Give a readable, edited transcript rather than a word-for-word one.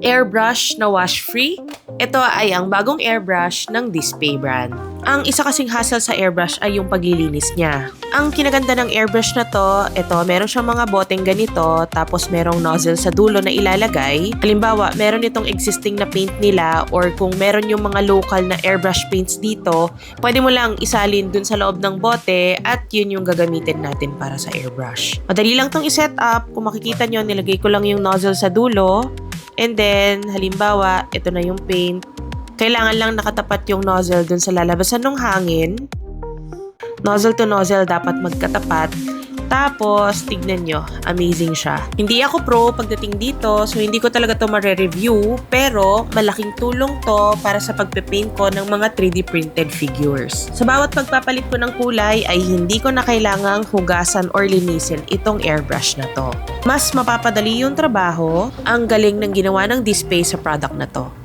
Airbrush na wash-free. Ito ay ang bagong airbrush ng Dispay brand. Ang isa kasing hassle sa airbrush ay yung paglilinis niya. Ang kinaganda ng airbrush na to, ito meron siyang mga boteng ganito, tapos merong nozzle sa dulo na ilalagay. Halimbawa, meron itong existing na paint nila or kung meron yung mga local na airbrush paints dito, pwede mo lang isalin dun sa loob ng bote at yun yung gagamitin natin para sa airbrush. Madali lang tong iset up. Kung makikita nyo, nilagay ko lang yung nozzle sa dulo. And then, halimbawa, ito na yung paint. Kailangan lang nakatapat yung nozzle dun sa lalabasan ng hangin. Nozzle to nozzle dapat magkatapat. Tapos, tignan nyo, amazing siya. Hindi ako pro pagdating dito, so hindi ko talaga to mare-review, pero malaking tulong to para sa pagpe-paint ko ng mga 3D printed figures. Sa bawat pagpapalit ko ng kulay ay hindi ko na kailangang hugasan or linisin itong airbrush na to. Mas mapapadali yung trabaho, ang galing ng ginawa ng Dispay sa product na to.